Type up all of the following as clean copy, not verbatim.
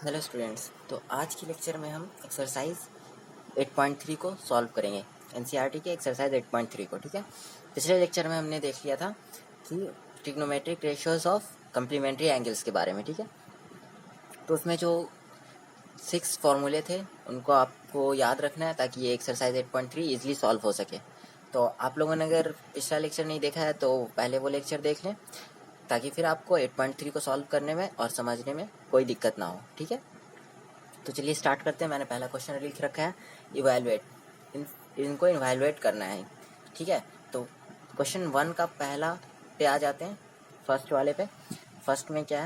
Hello students. तो आज की लेक्चर में हम एक्सरसाइज 8.3 को सॉल्व करेंगे, एनसीईआरटी के एक्सरसाइज 8.3 को। ठीक है, पिछले लेक्चर में हमने देख लिया था कि trigonometric ratios of complementary angles के बारे में। ठीक है, तो उसमें जो 6 फॉर्मूले थे उनको आपको याद रखना है ताकि ये एक्सरसाइज 8.3 ईजिली सॉल्व हो सके। तो आप लोगों ने अगर पिछला लेक्चर नहीं देखा है तो पहले वो लेक्चर देख लें ताकि फिर आपको 8.3 को सॉल्व करने में और समझने में कोई दिक्कत ना हो। ठीक है, तो चलिए स्टार्ट करते हैं। मैंने पहला क्वेश्चन लिख रखा है इवैल्यूएट, इनको इवैल्यूएट करना है। ठीक है, तो क्वेश्चन 1 का पहला पे आ जाते हैं, फर्स्ट वाले पे। फर्स्ट में क्या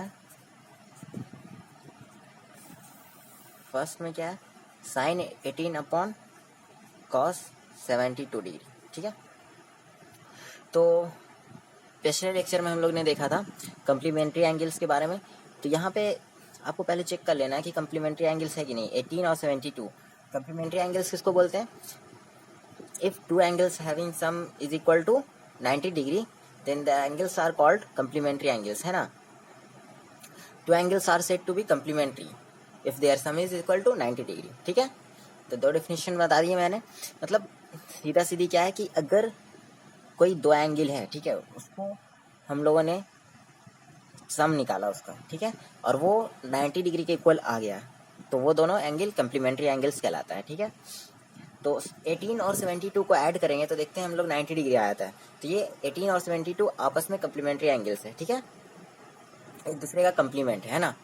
है, साइन 18 अपॉन कॉस 72 डिग्री। ठीक है, तो पिछले लेक्चर में हम लोग ने देखा था कम्प्लीमेंट्री एंगल्स के बारे में। तो यहाँ पे आपको पहले चेक कर लेना है कि कम्प्लीमेंट्री एंगल्स है कि नहीं। 18 और 72 कम्प्लीमेंट्री एंगल्स किसको बोलते हैं? If two angles having sum is equal to 90 degree then the angles are called complementary angles, है ना। Two angles are said to be complementary if their sum is equal to 90 degree. ठीक है, तो दो definition बता दी है मैंने। मतलब सीधा सीधी क्या है कि अगर कोई दो एंगल है, ठीक है, उसको हम लोगों ने सम निकाला उसका, ठीक है, और वो 90 डिग्री के इक्वल आ गया, तो वो दोनों एंगल कम्प्लीमेंट्री एंगल्स कहलाता है। ठीक है, तो 18 और 72 को ऐड करेंगे तो देखते हैं हम लोग 90 डिग्री आया था। तो ये 18 और 72 आपस में कम्प्लीमेंट्री एंगल्स है। ठीक है, एक दूसरे का कम्प्लीमेंट है ना।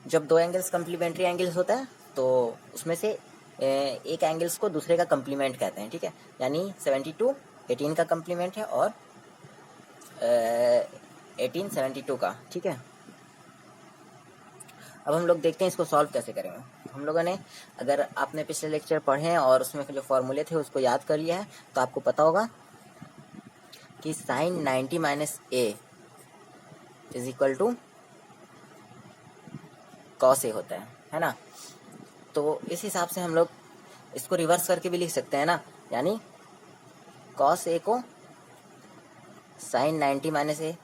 जब दो एंगल्स कम्प्लीमेंट्री एंगल्स होता है तो उसमें से एक एंगल्स को दूसरे का कम्प्लीमेंट कहते हैं। ठीक है, यानी 72 18 का कम्प्लीमेंट है और 18 72 का। ठीक है, अब हम लोग देखते हैं इसको सॉल्व कैसे करेंगे। हम लोगों ने, अगर आपने पिछले लेक्चर पढ़े हैं और उसमें जो फॉर्मूले थे उसको याद कर लिया है तो आपको पता होगा कि sine 90 minus A is equal to cos A होता है ना। तो इस हिसाब से हम लोग इसको रिवर्स करके भी लिख सकते हैं ना, यानी कॉस ए को साइन 90 माइनस ए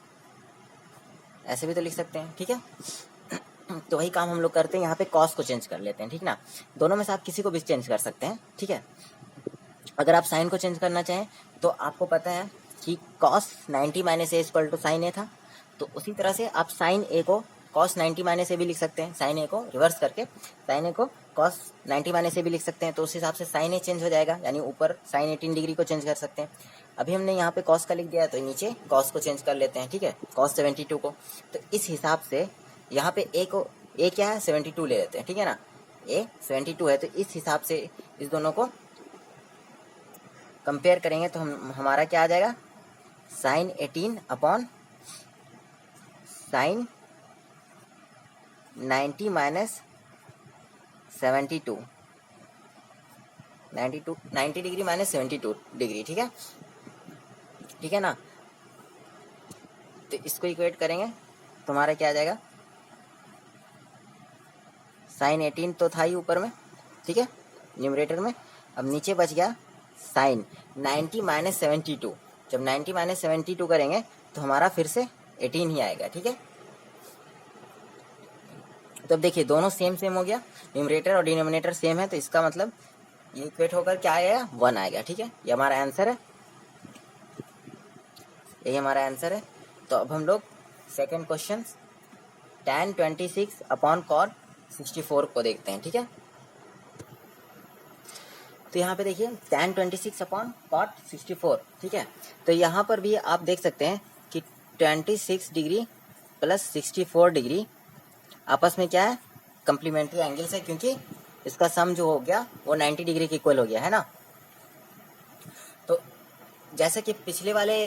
ऐसे भी तो लिख सकते हैं। ठीक है, तो वही काम हम लोग करते हैं, यहाँ पे कॉस को चेंज कर लेते हैं। ठीक ना, दोनों में से आप किसी को भी चेंज कर सकते हैं। ठीक है, अगर आप साइन को चेंज करना चाहें तो आपको पता है कि cos 90 minus A equal to sine A था, तो उसी तरह से आप साइन ए को कॉस 90 माइनस ए भी लिख सकते हैं। साइन ए को रिवर्स करके साइन ए को कॉस 90 माइनस ए भी लिख सकते हैं, तो उस हिसाब से साइन ए चेंज हो जाएगा, यानी ऊपर साइन 18 डिग्री को चेंज कर सकते हैं। अभी हमने यहाँ पे कॉस का लिख दिया है तो नीचे कॉस को चेंज कर लेते हैं। ठीक है, कॉस 72 को, तो इस हिसाब से यहाँ पे ए को, ए क्या है 72 ले लेते हैं। ठीक है ना, ए 72 है, तो इस हिसाब से इस दोनों को कंपेयर करेंगे तो हमारा क्या आ जाएगा, sine 18 upon sine 90 minus 72, 90 degree minus 72 degree. ठीक है, ठीक है ना, तो इसको इक्वेट करेंगे तो हमारा क्या आ जाएगा, साइन 18 तो था ही ऊपर में, ठीक है, न्यूमरेटर में। अब नीचे बच गया साइन 90 माइनस 72। जब 90 माइनस 72 करेंगे तो हमारा फिर से 18 ही आएगा। ठीक है, तो अब देखिए दोनों सेम सेम हो गया, न्यूमरेटर और डिनोमिनेटर सेम है, तो इसका मतलब ये इक्वेट होकर क्या आएगा, 1 आएगा। ठीक है, ये हमारा आंसर है, यही हमारा आंसर है। तो अब हम लोग second question tan 26 upon cot 64 को देखते हैं। ठीक है, तो यहाँ पे देखिए tan 26 अपॉन कॉट 64। ठीक है, तो यहाँ पर भी आप देख सकते हैं कि 26 डिग्री प्लस 64 डिग्री आपस में क्या है, कम्प्लीमेंट्री एंगल्स है, क्योंकि इसका सम जो हो गया वो 90 डिग्री के इक्वल हो गया, है ना। तो जैसे कि पिछले वाले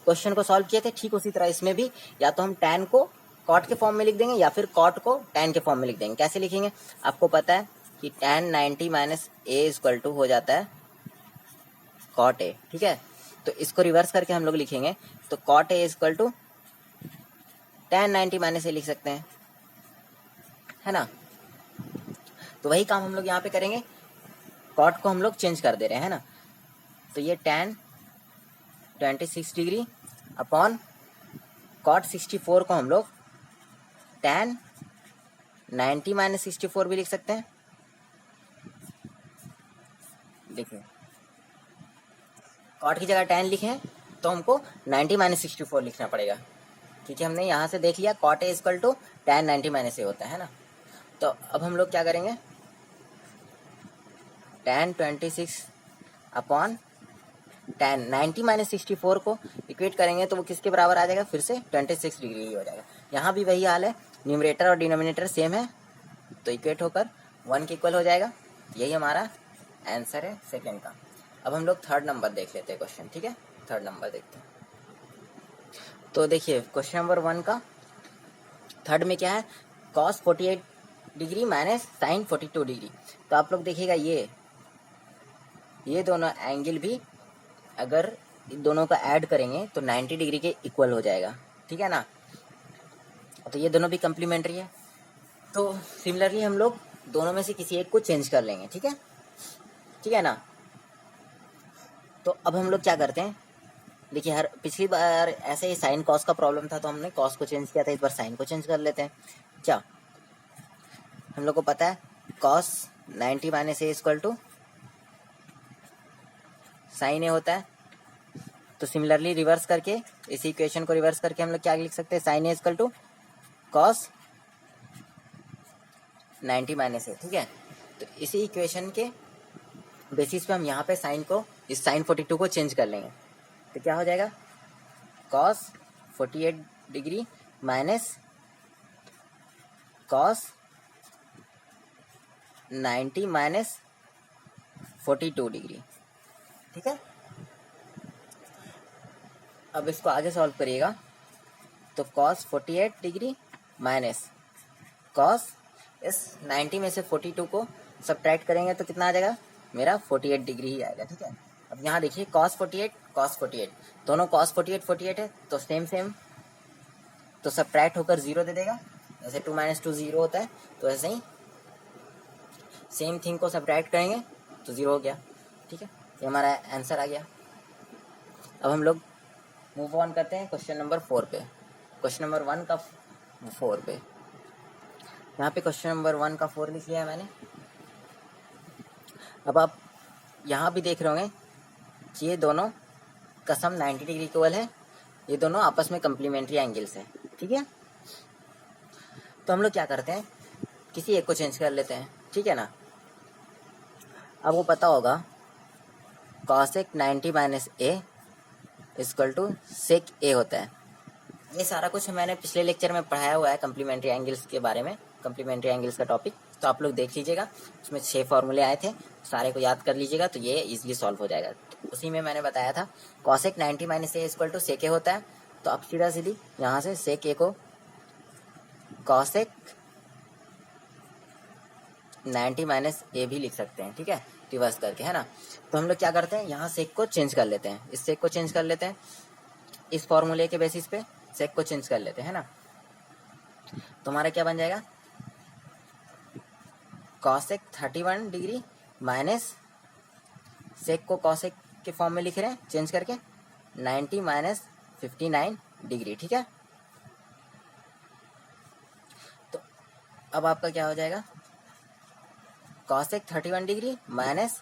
क्वेश्चन को सॉल्व किए थे ठीक उसी तरह इसमें भी या तो हम tan को कॉट के फॉर्म में लिख देंगे या फिर कॉट को tan के फॉर्म में लिख देंगे। कैसे लिखेंगे, आपको पता है कि tan 90 minus A equal to हो जाता है कॉट ए। ठीक है, तो इसको रिवर्स करके हम लोग लिखेंगे तो cot A equal to tan 90 minus A लिख सकते हैं, है ना। तो वही काम हम लोग यहाँ पे करेंगे, कॉट को हम लोग चेंज कर दे रहे हैं ना। तो ये tan 26 डिग्री अपॉन कॉट 64 को हम लोग tan 90 माइनस 64 भी लिख सकते हैं। देखिए कॉट की जगह tan लिखे हैं तो हमको 90 माइनस 64 लिखना पड़ेगा, क्योंकि हमने यहाँ से देख लिया cot A equal to tan 90 minus A होता है ना। तो अब हम लोग क्या करेंगे, tan 26 अपॉन tan 90 माइनस 64 को इक्वेट करेंगे तो वो किसके बराबर आ जाएगा, फिर से 26 डिग्री ही हो जाएगा। यहाँ भी वही हाल है, न्यूमरेटर और डिनोमिनेटर सेम है तो इक्वेट होकर 1 के इक्वल हो जाएगा। यही हमारा आंसर है सेकेंड का। अब हम लोग थर्ड नंबर देख लेते हैं क्वेश्चन, ठीक है। थर्ड नंबर देखते हैं। तो देखिए क्वेश्चन नंबर 1 का थर्ड में क्या है, cos 48 degree minus sin 42 degree. तो आप लोग देखिएगा ये दोनों एंगल भी अगर इन दोनों का ऐड करेंगे तो 90 डिग्री के इक्वल हो जाएगा, ठीक है ना। तो ये दोनों भी कम्प्लीमेंट्री है, तो सिमिलरली हम लोग दोनों में से किसी एक को चेंज कर लेंगे, ठीक है ना। तो अब हम लोग क्या करते हैं, देखिए हर पिछली बार ऐसे ही साइन कॉस का प्रॉब्लम था तो हमने कॉस को चेंज किया था, इस बार साइन को चेंज कर लेते हैं। क्या हम लोग को पता है cos 90 minus A equal to sine A होता है, तो सिमिलरली रिवर्स करके इस इक्वेशन को रिवर्स करके हम लोग क्या लिख सकते हैं, sine A equal to cos 90 minus A, ठीक है। तो इसी इक्वेशन के बेसिस पे हम यहाँ पे साइन को, इस साइन 42 को चेंज कर लेंगे तो क्या हो जाएगा, cos 48 degree minus cos 90 minus 42 degree, ठीक है। अब इसको आगे सॉल्व करिएगा तो cos 48 डिग्री माइनस cos, इस 90 में से 42 को सब्ट्रैक्ट करेंगे तो कितना आ जाएगा, मेरा 48 डिग्री ही आएगा, ठीक है। अब यहाँ देखिए cos 48 दोनों cos 48 है तो सेम तो सब्ट्रैक्ट होकर 0 दे देगा, जैसे 2 माइनस 2 0 होता है, तो ऐसे ही सेम थिंग को सब्ट्रैक्ट करेंगे तो 0 हो गया, ठीक है। ये हमारा आंसर आ गया। अब हम लोग मूव ऑन करते हैं क्वेश्चन नंबर 4 पे, क्वेश्चन नंबर 1 का 4 पे। यहाँ पे क्वेश्चन नंबर 1 का 4 लिख लिया है मैंने। अब आप यहाँ भी देख रहे होंगे कि ये दोनों का सम 90 डिग्री इक्वल है, ये दोनों आपस में कम्प्लीमेंट्री एंगल्स हैं, ठीक है। तो हम लोग क्या करते हैं, किसी एक को चेंज कर लेते हैं, ठीक है ना। अब वो पता होगा cosec 90 minus A equal to sec a होता है। ये सारा कुछ मैंने पिछले लेक्चर में पढ़ाया हुआ है कम्प्लीमेंट्री एंगल्स के बारे में, कम्प्लीमेंट्री एंगल्स का टॉपिक, तो आप लोग देख लीजिएगा। उसमें 6 फॉर्मूले आए थे, सारे को याद कर लीजिएगा तो ये इजीली सॉल्व हो जाएगा। तो उसी में मैंने बताया था cosec 90 minus A equal to sec a होता है, तो अब सीधी यहाँ से sec a को cosec 90 माइनस ए भी लिख सकते हैं, ठीक है, रिवर्स करके, है ना। तो हम लोग क्या करते हैं, यहाँ सेक को चेंज कर लेते हैं, इस सेक को चेंज कर लेते हैं, इस फॉर्मूले के बेसिस पे सेक को चेंज कर लेते हैं, है ना। तो हमारा क्या बन जाएगा, कॉसेक 31 डिग्री माइनस सेक को कॉसेक के फॉर्म में लिख रहे हैं चेंज करके 90 माइनस 59 डिग्री, ठीक है। तो अब आपका क्या हो जाएगा, कॉसेक 31 डिग्री माइनस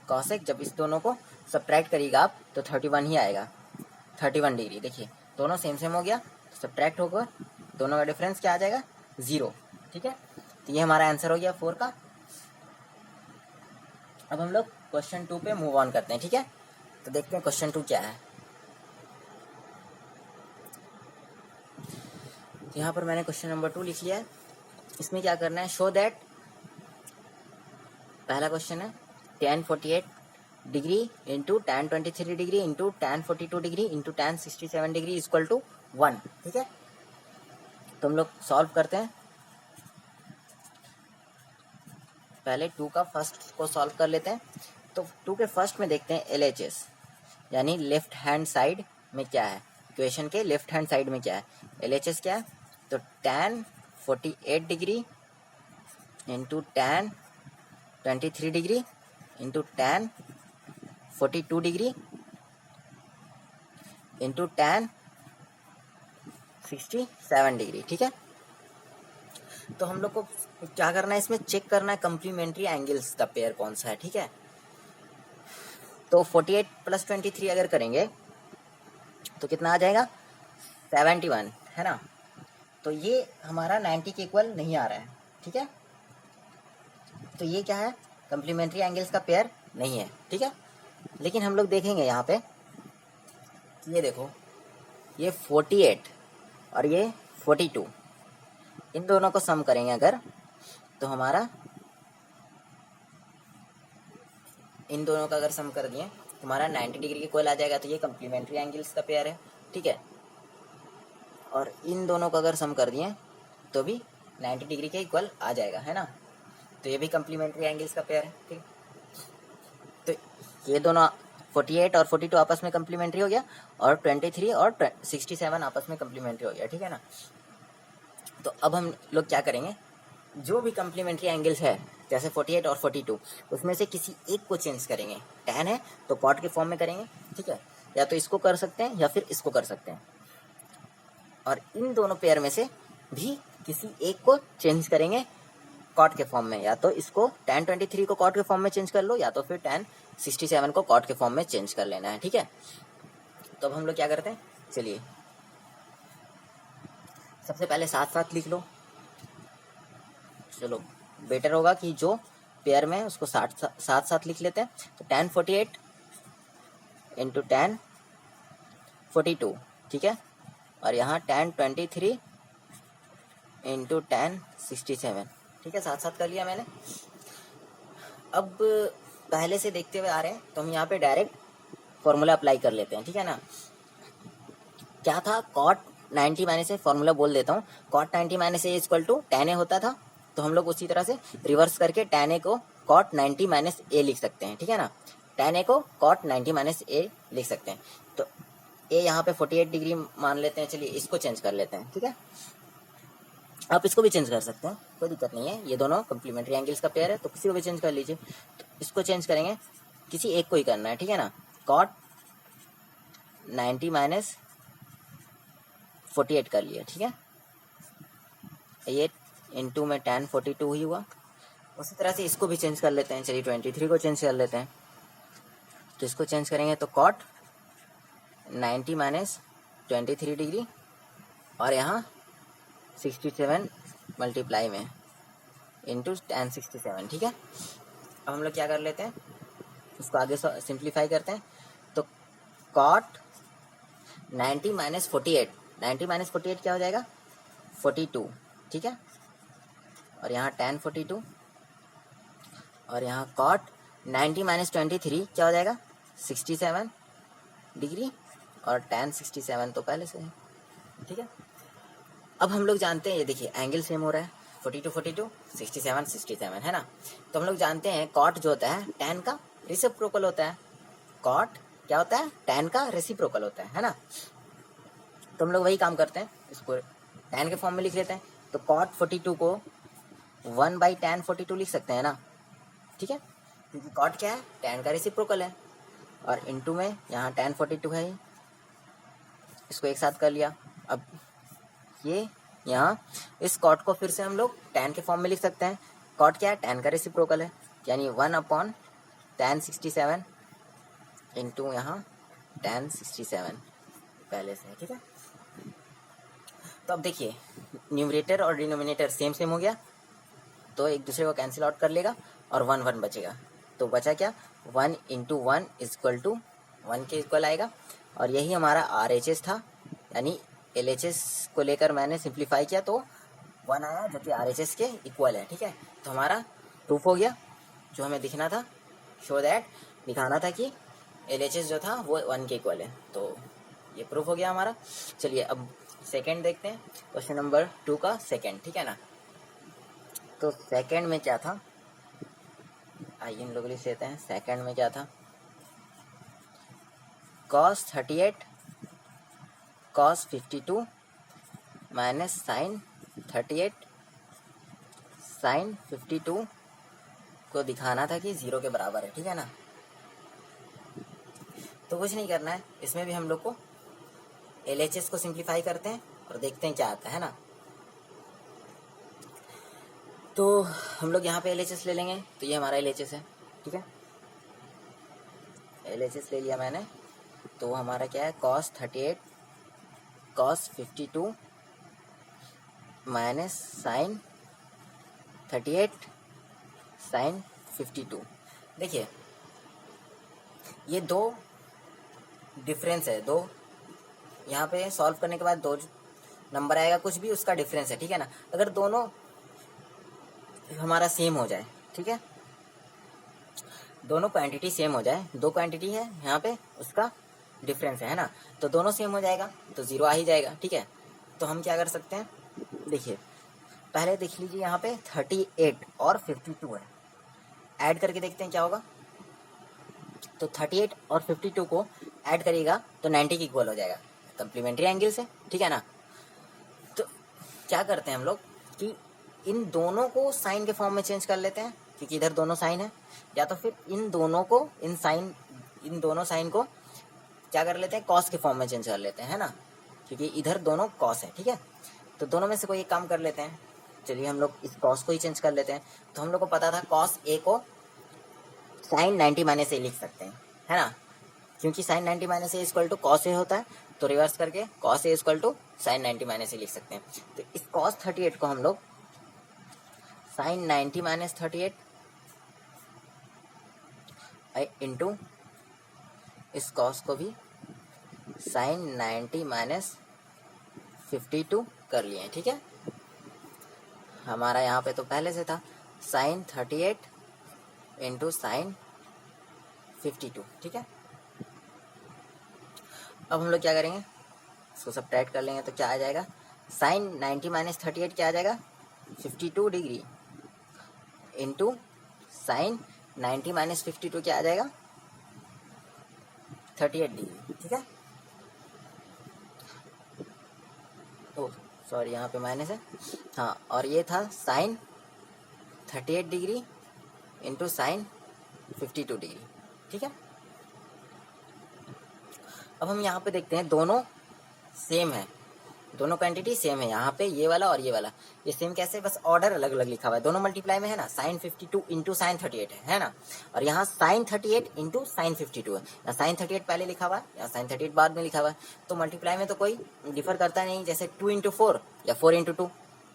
कॉसेक, जब इस दोनों को सब्ट्रैक्ट करिएगा आप तो 31 ही आएगा, 31 डिग्री। देखिए दोनों सेम हो गया, सब्ट्रैक्ट होकर दोनों का डिफरेंस क्या आ जाएगा, 0, ठीक है। तो ये हमारा आंसर हो गया 4 का। अब हम लोग क्वेश्चन 2 पे मूव ऑन करते हैं, ठीक है। तो देखते हैं क्वेश्चन 2 क्या है। तो यहाँ पर मैंने क्वेश्चन नंबर 2 लिख लिया है। इसमें क्या करना है, शो दैट, पहला क्वेश्चन है tan 48 degree into tan 23 degree into tan 42 degree into tan 67 degree equal to 1, ठीक है। तो हम लोग सॉल्व करते हैं, पहले 2 का फर्स्ट को सॉल्व कर लेते हैं। तो 2 के फर्स्ट में देखते हैं LHS, यानी लेफ्ट हैंड साइड में क्या है, इक्वेशन के लेफ्ट हैंड साइड में क्या है, LHS क्या है, तो tan 48 degree into tan 23 degree into tan 42 degree into tan 67 degree, ठीक है। तो हम लोग को क्या करना है, इसमें चेक करना है कम्प्लीमेंट्री एंगल्स का पेयर कौन सा है, ठीक है। तो 48 + 23 अगर करेंगे तो कितना आ जाएगा, 71, है ना। तो ये हमारा 90 के इक्वल नहीं आ रहा है, ठीक है। तो ये क्या है, कम्प्लीमेंट्री एंगल्स का पेयर नहीं है, ठीक है। लेकिन हम लोग देखेंगे यहाँ पे, ये देखो, ये 48 और ये 42, इन दोनों को सम करेंगे अगर, तो हमारा इन दोनों का अगर सम कर दिए तो हमारा 90 डिग्री के इक्वल आ जाएगा। तो ये कम्प्लीमेंट्री एंगल्स का पेयर है, ठीक है। और इन दोनों को अगर सम कर दिए तो भी 90 डिग्री के इक्वल आ जाएगा, है ना। तो ये भी कम्प्लीमेंट्री एंगल्स का पेयर है, ठीक। तो ये दोनों 48 और 42 आपस में कम्प्लीमेंट्री हो गया, और 23 और 67 आपस में कम्प्लीमेंट्री हो गया, ठीक है ना। तो अब हम लोग क्या करेंगे, जो भी कम्प्लीमेंट्री एंगल्स है जैसे 48 और 42, उसमें से किसी एक को चेंज करेंगे। tan है तो कॉट के फॉर्म में करेंगे, ठीक है, या तो इसको कर सकते हैं या फिर इसको कर सकते हैं। और इन दोनों पेयर में से भी किसी एक को चेंज करेंगे कॉट के फॉर्म में, या तो इसको tan 23 को कॉट के फॉर्म में चेंज कर लो, या तो फिर tan 67 को कॉट के फॉर्म में चेंज कर लेना है, ठीक है। तो अब हम लोग क्या करते हैं, चलिए सबसे पहले साथ साथ लिख लो। चलो बेटर होगा कि जो पेयर में उसको साथ साथ लिख लेते हैं। तो tan 48 इंटू tan 42, ठीक है, और यहाँ tan 23 इंटू tan 67, ठीक है, साथ साथ कर लिया मैंने। अब पहले से देखते हुए आ रहे हैं तो हम यहाँ पे डायरेक्ट फॉर्मूला अप्लाई कर लेते हैं, ठीक है ना। क्या था, cot 90 माइनस ए, फॉर्मूला बोल देता हूँ, cot 90 minus A equal to tan A होता था। तो हम लोग उसी तरह से रिवर्स करके tan ए को cot 90 माइनस ए लिख सकते हैं, ठीक है ना। tan ए को cot 90 माइनस ए लिख सकते हैं। तो ए यहाँ पे 48 डिग्री मान लेते हैं, चलिए इसको चेंज कर लेते हैं, ठीक है। आप इसको भी चेंज कर सकते हैं, कोई दिक्कत नहीं है, ये दोनों कम्प्लीमेंट्री एंगल्स का पेयर है, तो किसी को भी चेंज कर लीजिए। तो इसको चेंज करेंगे, किसी एक को ही करना है, ठीक है ना। cot 90 माइनस 48 कर लिया, ठीक है। ये इंटू में tan 42 ही हुआ। उसी तरह से इसको भी चेंज कर लेते हैं, चलिए 23 को चेंज कर लेते हैं। तो इसको चेंज करेंगे तो cot 90 माइनस 23 डिग्री, और यहाँ 67 मल्टीप्लाई में इंटू tan 67, ठीक है। अब हम लोग क्या कर लेते हैं, उसको आगे सिंप्लीफाई करते हैं। तो cot 90 माइनस 48, 90 माइनस 48 क्या हो जाएगा, 42, ठीक है। और यहाँ tan 42, और यहाँ cot 90 माइनस 23 क्या हो जाएगा, 67 डिग्री, और tan 67 तो पहले से है, ठीक है। अब हम लोग जानते हैं, ये देखिए एंगल सेम हो रहा है, 42 42, 67 67, है ना। तो हम लोग जानते हैं cot जो होता है tan का रेसिप्रोकल होता है। cot क्या होता है, tan का रेसिप्रोकल होता है ना। तो हम लोग वही काम करते हैं, इसको tan के फॉर्म में लिख लेते हैं। तो cot 42 को 1/tan 42 लिख सकते हैं ना, ठीक है, क्योंकि cot क्या है, tan का रेसिप्रोकल है, और इनटू में यहाँ tan 42 है, इसको एक साथ कर लिया। अब ये यहाँ इस cot को फिर से हम लोग tan के फॉर्म में लिख सकते हैं। cot क्या है, tan का रेसिप्रोकल है, यानी 1/tan 67 इंटू यहाँ tan 67 पहले से है, ठीक है। तो अब देखिए न्यूमरेटर और डिनोमिनेटर सेम सेम हो गया, तो एक दूसरे को कैंसिल आउट कर लेगा और 1 1 बचेगा। तो बचा क्या, 1 इंटू 1 इक्वल टू 1 के इक्वल आएगा। और यही हमारा RHS था, यानी LHS को लेकर मैंने सिंप्लीफाई किया तो 1 आया, जो कि RHS के इक्वल है, ठीक है। तो हमारा प्रूफ हो गया, जो हमें दिखना था, शो दैट, दिखाना था कि LHS जो था वो 1 के इक्वल है। तो ये प्रूफ हो गया हमारा। चलिए अब सेकंड देखते हैं, क्वेश्चन नंबर 2 का सेकंड, ठीक है ना। तो सेकंड में क्या था, आइए हम लोग लिख लेते हैं। सेकंड में क्या था, cos 38 cos 52 minus sin 38 sin 52 को दिखाना था कि 0 के बराबर है, ठीक है ना। तो कुछ नहीं करना है, इसमें भी हम लोग को LHS को सिंप्लीफाई करते हैं और देखते हैं क्या आता है ना। तो हम लोग यहाँ पे LHS ले लेंगे, तो ये हमारा LHS है, ठीक है। LHS ले लिया मैंने, तो हमारा क्या है, cos 38 cos 52 minus sine 38 sine 52। देखिए ये दो डिफरेंस है, दो यहाँ पे सॉल्व करने के बाद दो नंबर आएगा, कुछ भी उसका डिफरेंस है, ठीक है ना। अगर दोनों हमारा सेम हो जाए, ठीक है, दोनों क्वांटिटी सेम हो जाए, दो क्वांटिटी है यहाँ पे, उसका डिफरेंस है ना, तो दोनों सेम हो जाएगा तो 0 आ ही जाएगा, ठीक है। तो हम क्या कर सकते हैं, देखिए पहले देख लीजिए यहाँ पे 38 और 52 है, ऐड करके देखते हैं क्या होगा। तो 38 और 52 को ऐड करिएगा तो 90 के इक्वल हो जाएगा, कम्प्लीमेंट्री एंगल से, ठीक है ना। तो क्या करते हैं हम लोग कि इन दोनों को साइन के फॉर्म में चेंज कर लेते हैं, क्योंकि इधर दोनों साइन है, या तो फिर इन दोनों को इन दोनों साइन को क्या कर लेते हैं, कॉस के फॉर्म में चेंज कर लेते हैं, है ना, क्योंकि इधर दोनों कॉस है, ठीक है। तो दोनों में से कोई एक काम कर लेते हैं, चलिए हम लोग इस कॉस को ही चेंज कर लेते हैं। तो हम लोग को पता था कॉस ए को साइन 90 माइनस ए लिख सकते हैं, है ना, क्योंकि sine 90 minus A equal to cos A होता है, तो रिवर्स करके cos A equal to sine 90 minus A लिख सकते हैं। तो इस कॉस 38 को हम लोग साइन 90 माइनस 38 इंटू इस कॉस को भी साइन 90 माइनस 52 कर लिए, ठीक है। हमारा यहाँ पे तो पहले से था साइन 38 इंटू साइन 52, ठीक है। अब हम लोग क्या करेंगे, इसको सब्ट्रैक्ट कर लेंगे, तो क्या आ जाएगा, साइन 90 माइनस 38 क्या आ जाएगा, 52 डिग्री इंटू साइन 90 माइनस 52 क्या आ जाएगा, 38 डिग्री, ठीक है। ओ सॉरी, यहाँ पे माइनस है, हाँ, और ये था sine 38 degree into sine 52 degree, ठीक है। अब हम यहाँ पे देखते हैं दोनों सेम है, दोनों क्वांटिटी सेम है, यहाँ पे ये वाला और ये वाला, ये सेम कैसे, बस ऑर्डर अलग अलग लिखा हुआ है, दोनों मल्टीप्लाई में है ना, साइन 52 इंटू साइन 38 है ना, और यहाँ साइन 38 इंटू साइन 52 है, या साइन 38 पहले लिखा हुआ है या साइन 38 बाद में लिखा हुआ है, तो मल्टीप्लाई में तो कोई डिफर करता नहीं, जैसे 2 इंटू 4 या 4 इंटू 2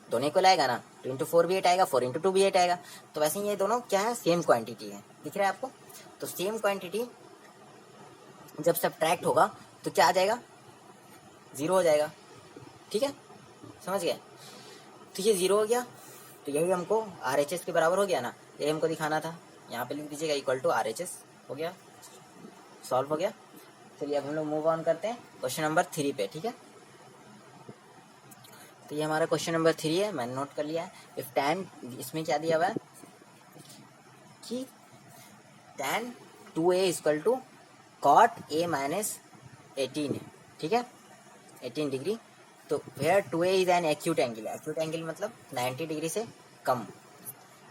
दोनों को लाएगा ना, 2 इंटू 4 भी 8 आएगा, 4 इंटू 2 भी 8 आएगा, तो वैसे ही ये दोनों क्या है, सेम क्वांटिटी है, दिख रहा है आपको। तो सेम क्वांटिटी जब सब्ट्रैक्ट होगा तो क्या आ जाएगा, 0 हो जाएगा, ठीक है, समझ गए। तो ये 0 हो गया, तो यही हमको RHS के बराबर हो गया ना, यही हमको दिखाना था, यहाँ पे लिख दीजिएगा इक्वल टू RHS, हो गया, सॉल्व हो गया। चलिए अब हम लोग मूव ऑन करते हैं क्वेश्चन नंबर 3 पे, ठीक है। तो ये हमारा क्वेश्चन नंबर 3 है, मैंने नोट कर लिया है। इफ tan, इसमें क्या दिया हुआ है कि tan 2a equal to cot a minus 18 है, ठीक है, 18 डिग्री। तो where 2a is an acute angle, acute angle मतलब 90 डिग्री से कम,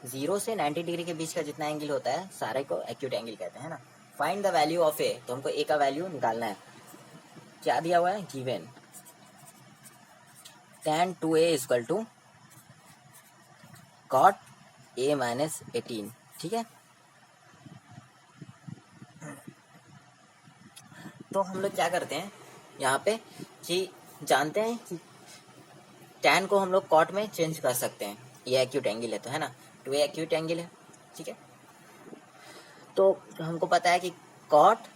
0 से 90 डिग्री के बीच का जितना एंगल होता है सारे को एक्यूट एंगल कहते हैं ना। फाइंड द वैल्यू ऑफ ए, तो हमको ए का वैल्यू निकालना है, क्या दिया हुआ है, given tan 2a equal to cot a minus 18, ठीक है। तो हम लोग क्या करते हैं यहाँ पे कि जानते हैं कि tan को हम लोग कॉट में चेंज कर सकते हैं, ये एक्यूट एंगल है तो, है ना, 2a एक्यूट एंगल है, ठीक है। तो हमको पता है कि cot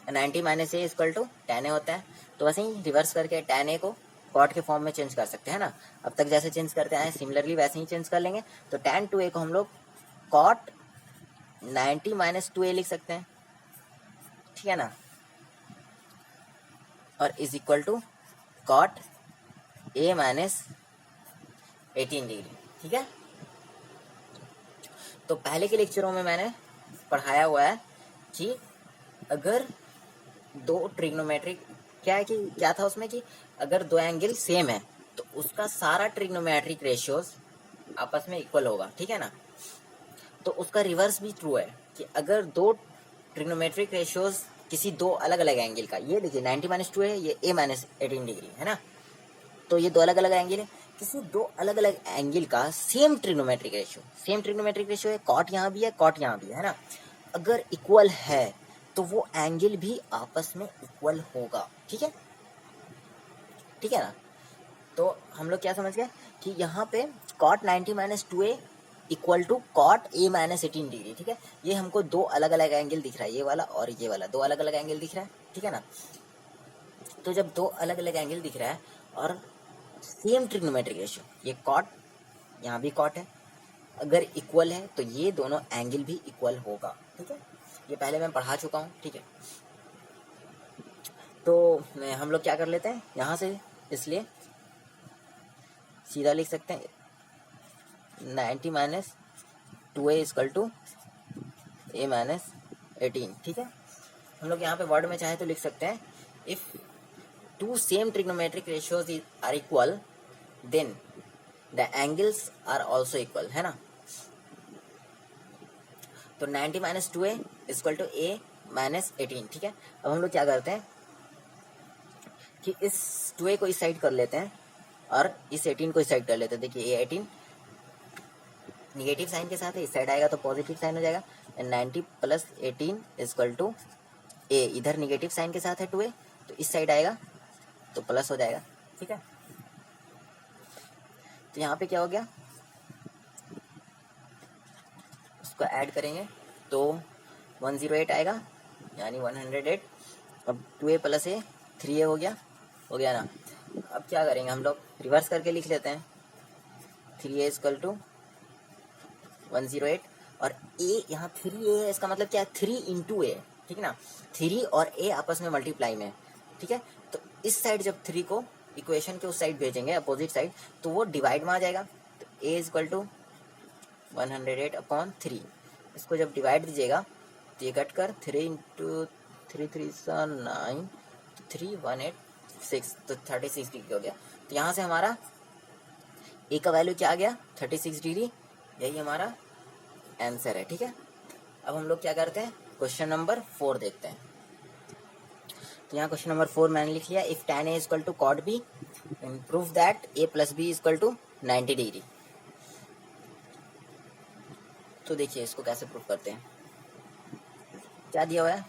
90 minus A equal to tan a होता है, तो वैसे ही रिवर्स करके tan a को कॉट के फॉर्म में चेंज कर सकते हैं ना, अब तक जैसे चेंज करते आए सिमिलरली वैसे ही चेंज कर लेंगे। तो tan 2a को हम लोग कॉट 90 माइनस 2a लिख सकते हैं, ठीक है ना, और is equal to cot a minus 18 degree, ठीक है। तो पहले के लेक्चरों में मैंने पढ़ाया हुआ है कि अगर दो ट्रिग्नोमेट्रिक, क्या है कि क्या था उसमें कि अगर दो एंगल सेम है तो उसका सारा ट्रिग्नोमेट्रिक रेशियोज आपस में इक्वल होगा, ठीक है ना। तो उसका रिवर्स भी ट्रू है कि अगर दो ट्रिग्नोमेट्रिक रेशियोज किसी दो अलग अलग एंगल का, ये देखिए 90 माइनस 2 है, ये a माइनस 18 डिग्री है ना, तो ये दो अलग अलग एंगल है, किसी दो अलग अलग एंगल का सेम ट्रिग्नोमेट्रिक रेशियो है, कॉट यहाँ भी है, कॉट यहाँ भी है ना, अगर इक्वल है तो वो एंगल भी आपस में इक्वल होगा। ठीक है, ठीक है ना। तो हम लोग क्या समझ गए कि यहाँ पे cot 90 minus 2a equal to cot a minus 18 degree. ठीक है, ये हमको दो अलग अलग एंगल दिख रहा है, ये वाला और ये वाला, दो अलग अलग एंगल दिख रहा है। ठीक है ना, तो जब दो अलग अलग एंगल दिख रहा है और सेम ट्रिग्नोमेट्रिक रेशियो, ये कॉट यहाँ भी कॉट है, अगर इक्वल है तो ये दोनों एंगल भी इक्वल होगा। ठीक है, ये पहले मैं पढ़ा चुका हूँ। ठीक है, तो हम लोग क्या कर लेते हैं यहाँ से, इसलिए सीधा लिख सकते हैं 90 minus 2a equal to a minus 18। ठीक है, हम लोग यहाँ पे वर्ड में चाहे तो लिख सकते हैं if two same trigonometric ratios are equal then the angles are also equal, है ना। तो 90 minus 2a equal to a minus 18। ठीक है, अब हम लोग क्या करते हैं कि इस 2a को इस साइड कर लेते हैं और इस 18 को इस साइड कर लेते हैं। देखिए ये 18 निगेटिव साइन के साथ है, इस साइड आएगा तो पॉजिटिव साइन हो जाएगा, 90 प्लस 18 इक्वल टू a, इधर निगेटिव साइन के साथ है 2a, तो इस साइड आएगा तो प्लस हो जाएगा। ठीक है, तो यहाँ पे क्या हो गया, उसको ऐड करेंगे तो 108 आएगा, यानी 108। अब 2a प्लस a 3a हो गया ना। अब क्या करेंगे, हम लोग रिवर्स करके लिख लेते हैं, 3a इक्वल टू 108 और a यहाँ 3a है, इसका मतलब क्या है 3 इंटू a। ठीक है ना, 3 और a आपस में मल्टीप्लाई में। ठीक है, तो इस साइड जब 3 को इक्वेशन के उस साइड भेजेंगे, अपोजिट साइड, तो वो डिवाइड में आ जाएगा। तो a इक्वल टू 108 अपॉन 3, इसको जब डिवाइड दीजिएगा तो ये कट कर 3 इंटू 3 3 9 3186, तो 36 डिग्री हो गया। तो यहाँ से हमारा a का वैल्यू क्या आ गया, 36 डिग्री, यही हमारा आंसर है। ठीक है, अब हम लोग क्या करते हैं, क्वेश्चन नंबर 4 देखते हैं। तो यहाँ क्वेश्चन नंबर 4 मैंने लिख लिया, if tan a equal to cot b prove that a plus b equal to 90 degree. तो देखिए इसको कैसे प्रूव करते हैं, क्या दिया हुआ है,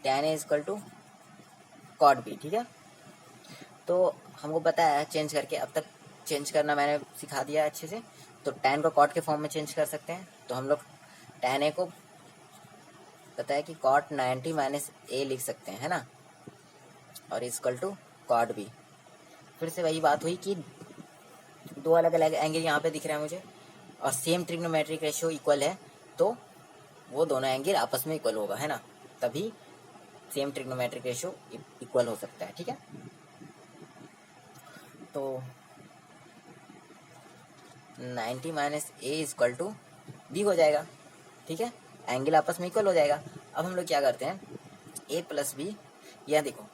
tan a equal to cot b। ठीक है, तो हमको पता है चेंज करके, अब तक चेंज करना मैंने सिखा दिया अच्छे से। तो tan को cot के फॉर्म में चेंज कर सकते हैं, तो हम लोग tan a को पता है कि cot 90 माइनस a लिख सकते हैं, है ना, और इक्वल टू cot b। फिर से वही बात हुई कि दो अलग अलग एंगल यहाँ पे दिख रहे हैं मुझे और सेम ट्रिग्नोमेट्रिक रेशियो इक्वल है, तो वो दोनों एंगल आपस में इक्वल होगा, है ना, तभी सेम ट्रिग्नोमेट्रिक रेशियो इक्वल हो सकता है। ठीक है, तो 90 minus a equal to b हो जाएगा। ठीक है, एंगल आपस में इक्वल हो जाएगा। अब हम लोग क्या करते हैं, a प्लस बी, यह देखो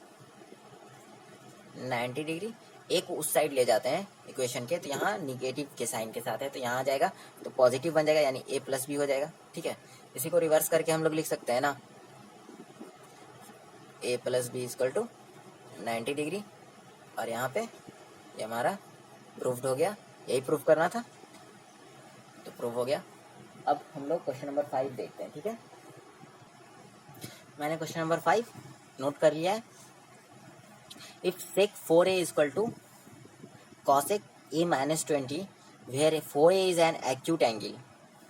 90 डिग्री, a को उस साइड ले जाते हैं इक्वेशन के, तो यहाँ निगेटिव के साइन के साथ है, तो यहाँ आ जाएगा तो पॉजिटिव बन जाएगा, यानी a प्लस बी हो जाएगा। ठीक है, इसी को रिवर्स करके हम लोग लिख सकते हैं ना, a plus b equal to 90 degree, और यहाँ पे ये हमारा प्रूव्ड हो गया, यही प्रूव करना था, तो प्रूव हो गया। अब हम लोग क्वेश्चन नंबर 5 देखते हैं। ठीक है, मैंने क्वेश्चन नंबर 5 नोट कर लिया है। If sec 4a equal to cosec a minus 20 where 4a is an acute angle,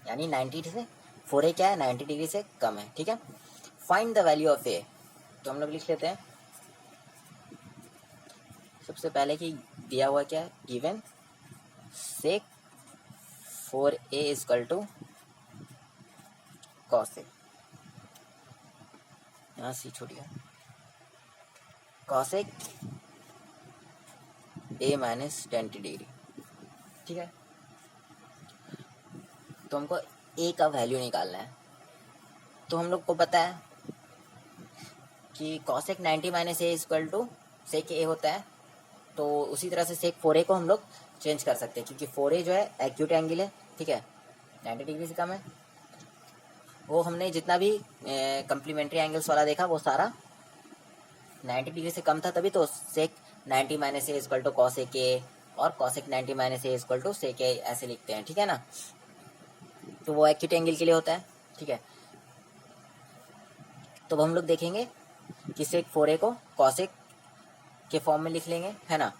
यानी 90 से 4a क्या है, 90 डिग्री से कम है। ठीक है, find the value of a। तो हम लोग लिख लेते हैं सबसे पहले कि दिया हुआ क्या है, given sec 4a equal to cosec, यहाँ सी छोड़िए, cosec a माइनस 20 डिग्री। ठीक है, तो हमको a का वैल्यू निकालना है। तो हम लोग को पता है कि cosec 90 minus a equal to sec a होता है, तो उसी तरह से sec 4a को हम लोग चेंज कर सकते हैं, क्योंकि 4a जो है एक्यूट एंगल है। ठीक है, 90 डिग्री से कम है, वो हमने जितना भी कम्प्लीमेंट्री एंगल्स वाला देखा वो सारा 90 डिग्री से कम था, तभी तो sec 90 minus a equal to cos a, और cosec 90 minus A equal to sec A ऐसे लिखते हैं, ठीक है ना। तो वो एक्यूट एंगल के लिए होता है, ठीक है। तो अब हम लोग देखेंगे कि सेक 4a को कॉसेक के फॉर्म में लिख लेंगे, है ना।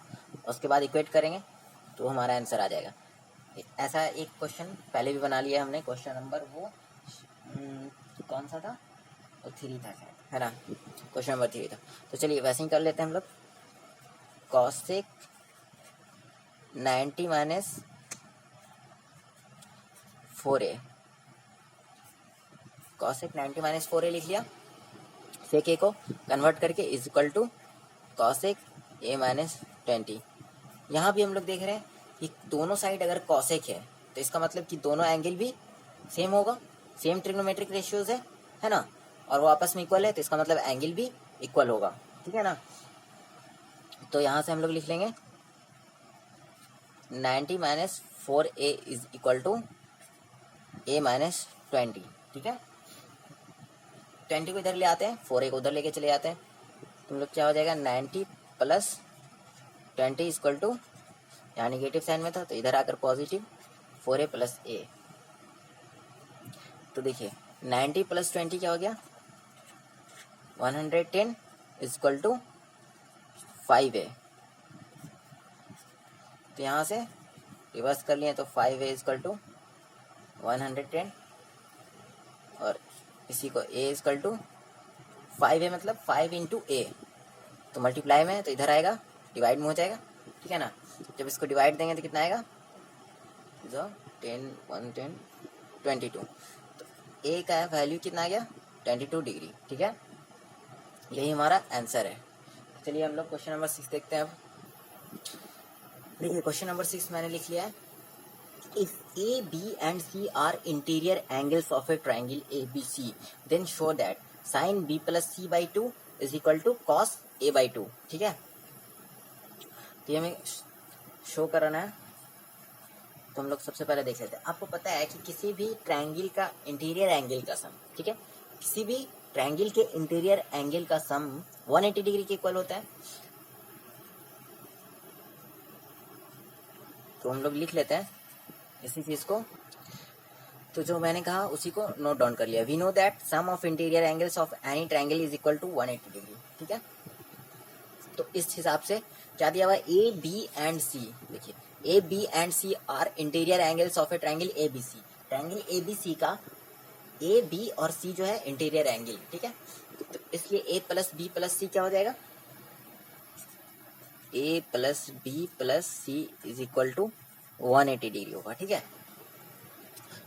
उसके बाद इक्वेट करेंगे तो हमारा आंसर आ जाएगा। ऐसा एक क्वेश्चन पहले भी बना लिया हमने, क्वेश्चन नंबर वो कौन सा था, वो 3 था शायद, है ना। क्वेश्चन नंबर 3 था। तो चलिए वैसे ही कर लेते हैं हम लोग। Cosec 90 minus 4a, cosec 90 minus 4a लिख लिया। सेक ए को कन्वर्ट करके is equal to cosec a minus 20। यहाँ भी हम लोग देख रहे हैं कि दोनों साइड अगर कॉसेक है तो इसका मतलब कि दोनों एंगल भी सेम होगा, सेम ट्रिग्नोमेट्रिक रेशियोज है ना, और वो आपस में इक्वल है तो इसका मतलब एंगल भी इक्वल होगा, ठीक है ना। तो यहाँ से हम लोग लिख लेंगे 90 minus 4a is equal to a minus 20, ठीक है। 20 को इधर ले आते हैं, 4a को उधर लेके चले जाते हैं, तो हम लोग क्या हो जाएगा 90 प्लस 20 इक्वल टू, यहाँ निगेटिव साइन में था तो इधर आकर पॉजिटिव 4a प्लस a। तो देखिए 90 प्लस 20 क्या हो गया 110 इक्वल टू 5a। तो यहाँ से रिवर्स कर लिए तो 5a इक्वल टू 110 और इसी को a इक्वल टू 5a मतलब 5 इंटू a, तो मल्टीप्लाई में है तो इधर आएगा डिवाइड में हो जाएगा, ठीक है ना। जब इसको डिवाइड देंगे तो कितना आएगा 10 110 22, तो a का वैल्यू कितना आ गया 22 डिग्री, ठीक है। यही हमारा आंसर है। चलिए हम लोग क्वेश्चन नंबर 6 देखते हैं। अब देखिए क्वेश्चन नंबर 6 मैंने लिख लिया है। If A, B and C are interior angles of a triangle ABC, then show that sin B plus C by 2 is equal to cos A by 2, ठीक है। तो ये हमें शो कराना है, तो हम लोग सबसे पहले देख लेते हैं। आपको पता है कि किसी भी ट्रायंगल का इंटीरियर एंगल का सम, ठीक है, किसी भी ट्रायंगल के इंटीरियर एंगल का सम 180 डिग्री के इक्वल होता है। तो हम लोग लिख लेते हैं इसी चीज को। तो जो मैंने कहा उसी को नोट डाउन कर लिया। We know that sum of interior angles of any triangle is equal to 180 degree, ठीक है। तो इस हिसाब से क्या दिया हुआ है ए बी एंड सी। देखिए a b and c are interior angles of a triangle a b c. Triangle a b c का ए बी और सी जो है इंटीरियर एंगल, ठीक है। तो इसलिए A plus B plus C क्या हो जाएगा A plus B plus C is equal to 180 degree होगा, ठीक है।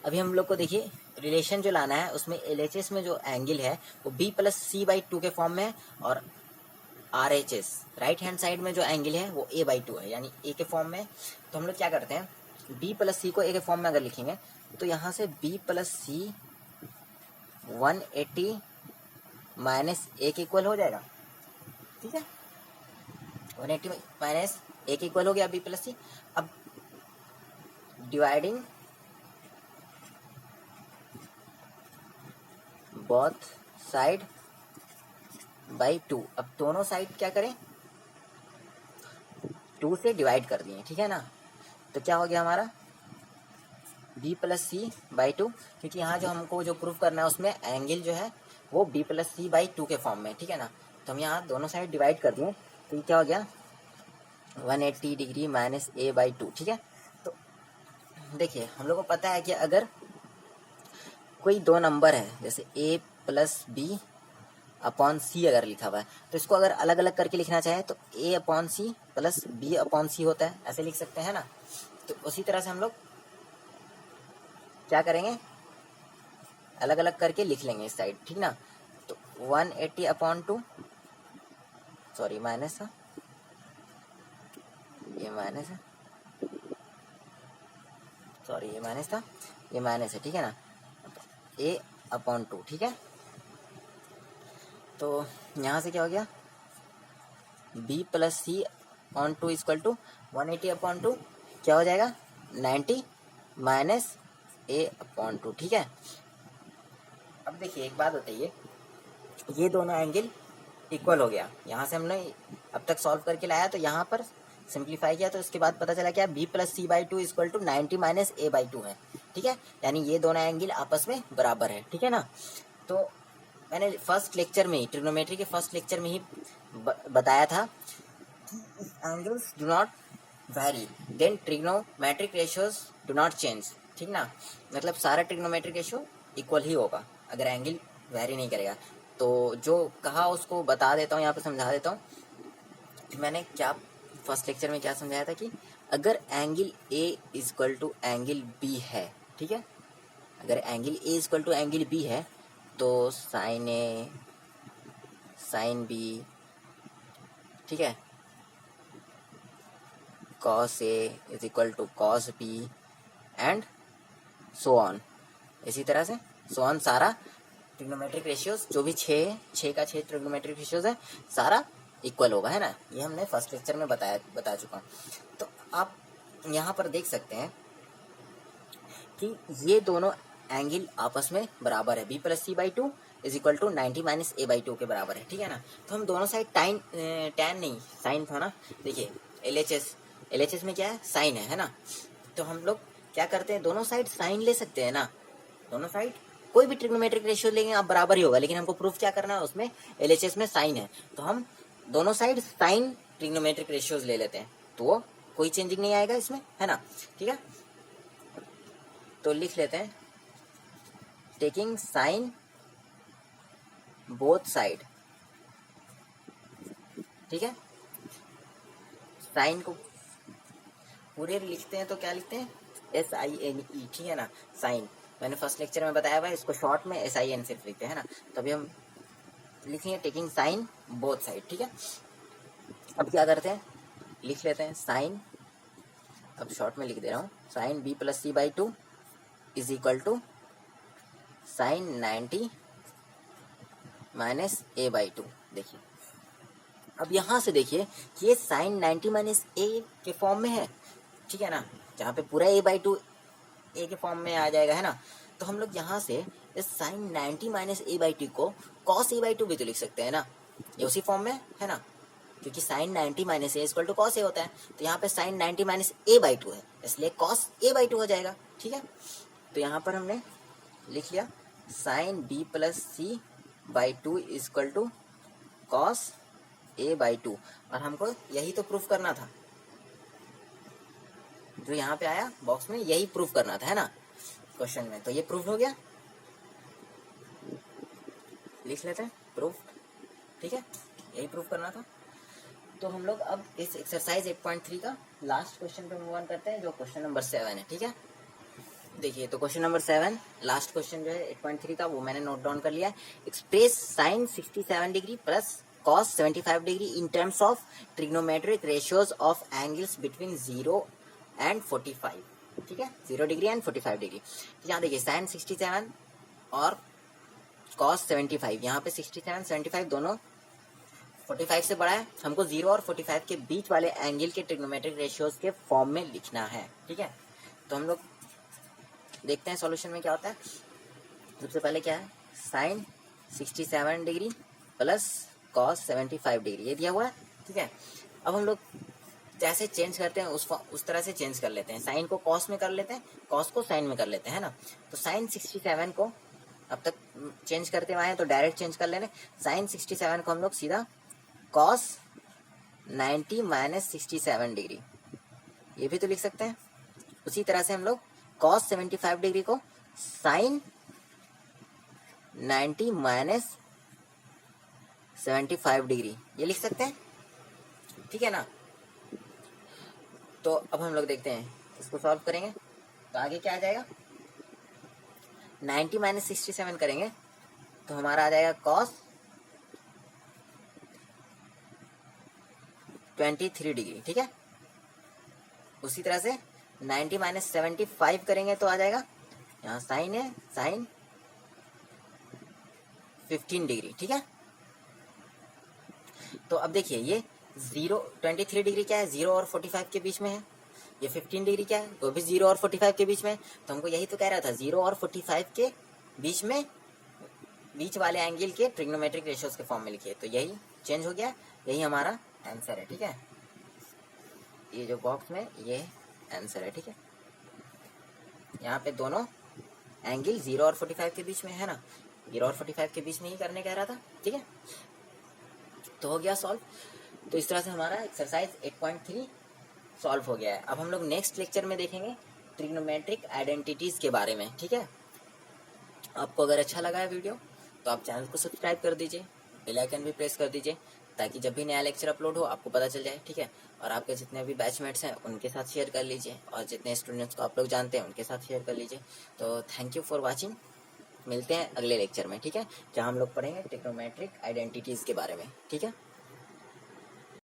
अभी हम लोग को देखिए रिलेशन जो लाना है उसमें LHS में जो एंगल है वो B प्लस सी बाई 2 के फॉर्म में है, और RHS राइट हैंड साइड में जो एंगल है वो A बाई 2 है, यानी A के फॉर्म में। तो हम लोग क्या करते हैं B प्लस सी को A के फॉर्म में अगर लिखेंगे तो यहाँ से B plus c 180 minus A के इक्वल हो जाएगा, ठीक है। 180 माइनस A के इक्वल हो गया B प्लस सी। अब डिवाइडिंग बोथ साइड बाई 2। अब दोनों साइड क्या करें 2 से डिवाइड कर दिए, ठीक है ना। तो क्या हो गया हमारा b प्लस सी बाई 2, क्योंकि यहाँ जो हमको जो प्रूफ करना है उसमें एंगल जो है वो b प्लस सी बाई 2 के फॉर्म में, ठीक है ना। तो हम यहाँ दोनों साइड डिवाइड कर दिए तो ये क्या हो गया 180 डिग्री माइनस a बाई 2, ठीक है। तो देखिए हम लोग को पता है कि अगर कोई दो नंबर है जैसे a प्लस बी अपॉन सी अगर लिखा हुआ है तो इसको अगर अलग अलग करके लिखना चाहे तो a upon C plus B upon C होता है, ऐसे लिख सकते हैं ना। तो उसी तरह से हम लोग क्या करेंगे अलग अलग करके लिख लेंगे इस साइड, ठीक ना। तो 180 अपॉन 2 सॉरी माइनस था, ये माइनस है, सॉरी ये माइनस था, ये माइनस है, ठीक है ना। a अपॉन 2, ठीक है। तो यहाँ से क्या हो गया b plus c on 2 equal to 180 upon 2 क्या हो जाएगा 90 माइनस a अपॉन 2, ठीक है। अब देखिए एक बात बताइए, ये दोनों एंगल इक्वल हो गया, यहाँ से हमने अब तक सॉल्व करके लाया तो यहाँ पर सिंप्लीफाई किया तो उसके बाद पता चला क्या, b plus c by two equal to 90 minus A by two है, ठीक है, यानी ये दोनों एंगल आपस में बराबर है, ठीक है ना। तो मैंने फर्स्ट लेक्चर में ही, ट्रिग्नोमेट्री के फर्स्ट लेक्चर में ही बताया था, angles do not vary then trigonometric ratios do not change, ठीक ना, मतलब सारा ट्रिग्नोमेट्रिक रेशियो इक्वल ही होगा अगर एंगल वैरी नहीं करेगा। तो जो कहा उसको बता देता हूँ, यहाँ पे समझा देता हूँ। मैंने क्या फर्स्ट लेक्चर में क्या समझाया था कि अगर angle a equal to angle b है, ठीक है, अगर angle a equal to angle b है तो साइन ए साइन बी, ठीक है, cos a is equal to cos b and so on, इसी तरह से सो ऑन, सारा ट्रिग्नोमेट्रिक रेशियोज जो भी छः का 6 ट्रिग्नोमेट्रिक रेशियोज है सारा इक्वल होगा, है ना। ये हमने फर्स्ट लेक्चर में बता चुका हूँ। तो आप यहाँ पर देख सकते हैं कि ये दोनों एंगल आपस में बराबर है, b plus c by two is equal to 90 minus A by two के बराबर है, ठीक है ना। तो हम दोनों साइड टैन नहीं साइन था ना, देखिए एलएचएस में क्या है, साइन है ना। तो हम लोग क्या करते हैं, दोनों साइड साइन ले सकते हैं ना, दोनों साइड कोई भी ट्रिग्नोमेट्रिक रेशियो लेंगे आप बराबर ही होगा, लेकिन हमको प्रूफ क्या करना है, उसमें एलएचएस में साइन है तो हम दोनों साइड साइन ट्रिग्नोमेट्रिक रेशियोज ले लेते हैं, तो वो कोई चेंजिंग नहीं आएगा इसमें, है ना, ठीक है। तो लिख लेते हैं, टेकिंग साइन बोथ साइड, ठीक है, साइन को पूरे लिखते हैं तो क्या लिखते हैं, SINE, ठीक है ना, साइन। मैंने फर्स्ट लेक्चर में बताया हुआ है, इसको शॉर्ट में SIN सिर्फ लिखते हैं ना। तो अभी हम लिखेंगे टेकिंग साइन बोथ साइड, ठीक है। अब क्या करते हैं, लिख लेते हैं साइन, अब शॉर्ट में लिख दे रहा हूँ, sine b plus c by two is equal to sine 90 minus A by two. देखिए अब यहाँ से देखिए कि ये साइन 90 माइनस ए के फॉर्म में है, ठीक है ना, जहाँ पे पूरा ए बाई टू ए के फॉर्म में आ जाएगा, है ना। तो हम लोग यहाँ से इस sine 90 minus A by two को कॉस ए बाई टू भी तो लिख सकते हैं ना, ये उसी फॉर्म में है ना, क्योंकि sine 90 minus A equal to cos A होता है। तो यहाँ पे sine 90 minus A by two है, इसलिए कॉस ए बाई टू हो जाएगा, ठीक है। तो यहाँ पर हमने लिख लिया sine b plus c by two equal to cos a by two, और हमको यही तो प्रूफ करना था, जो यहाँ पे आया बॉक्स में यही प्रूफ करना था, है ना, क्वेश्चन में। तो ये प्रूफ हो गया, लिख लेते हैं प्रूफ, ठीक है, यही प्रूफ करना था। तो हम लोग अब इस एक्सरसाइज 8.3 का लास्ट क्वेश्चन पे मूव ऑन करते हैं, जो क्वेश्चन नंबर 7 है, ठीक है। देखिए तो क्वेश्चन नंबर 7 लास्ट क्वेश्चन जो है 8.3 का, वो मैंने नोट डाउन कर लिया है। Express sine 67 degree plus cos 75 degree in terms of trigonometric ratios of angles between 0 and 45, ठीक है, 0 डिग्री एंड 45 डिग्री। तो यहाँ देखिए साइन 67 और cos 75, यहाँ पे 67 75 दोनों 45 से बड़ा है, हमको 0 और 45 के बीच वाले एंगल के ट्रिग्नोमेट्रिक रेशियोज के फॉर्म में लिखना है, ठीक है। तो हम लोग देखते हैं सॉल्यूशन में क्या होता है। सबसे पहले क्या है, sine 67 degree plus cos 75 degree, ये दिया हुआ है, ठीक है। अब हम लोग जैसे चेंज करते हैं उस तरह से चेंज कर लेते हैं, साइन को cos में कर लेते हैं, cos को साइन में कर लेते हैं, है ना। तो साइन 67 को अब तक चेंज करते हुए आए तो डायरेक्ट चेंज कर लेने, साइन 67 को हम लोग सीधा cos 90 माइनस 67 डिग्री, ये भी तो लिख सकते हैं। उसी तरह से हम लोग cos 75 डिग्री को साइन 90 माइनस 75 डिग्री, ये लिख सकते हैं, ठीक है ना। तो अब हम लोग देखते हैं, इसको सॉल्व करेंगे तो आगे क्या आ जाएगा, 90 माइनस 67 करेंगे तो हमारा आ जाएगा cos 23 डिग्री, ठीक है। उसी तरह से 90 माइनस 75 करेंगे तो आ जाएगा, यहाँ साइन है, साइन 15 डिग्री, ठीक है। तो अब देखिए ये 23 डिग्री क्या है, 0 और 45 के बीच में है, ये 15 डिग्री क्या है, वो भी 0 और 45 के बीच में है। तो हमको यही तो कह रहा था, 0 और 45 के बीच में, बीच वाले एंगल के ट्रिग्नोमेट्रिक रेशियोज के फॉर्म में लिखिए। तो यही चेंज हो गया, यही हमारा आंसर है, ठीक है। ये जो बॉक्स में ये आंसर है, ठीक है। यहाँ पे दोनों एंगल 0 और 45 के बीच में है ना, 0 और 45 के बीच में ही करने कह रहा था, ठीक है। तो हो गया सॉल्व। तो इस तरह से हमारा एक्सरसाइज 8.3 सॉल्व हो गया है। अब हम लोग नेक्स्ट लेक्चर में देखेंगे ट्रिग्नोमेट्रिक आइडेंटिटीज के बारे में, ठीक है। आपको अगर अच्छा लगा है वीडियो तो आप चैनल को सब्सक्राइब कर दीजिए, बेल आइकन भी प्रेस कर दीजिए, ताकि जब भी नया लेक्चर अपलोड हो आपको पता चल जाए, ठीक है। और आपके जितने भी बैचमेट्स हैं उनके साथ शेयर कर लीजिए, और जितने स्टूडेंट्स को आप लोग जानते हैं उनके साथ शेयर कर लीजिए। तो थैंक यू फॉर वॉचिंग। मिलते हैं अगले लेक्चर में, ठीक है, जहाँ हम लोग पढ़ेंगे ट्रिग्नोमेट्रिक आइडेंटिटीज के बारे में, ठीक है।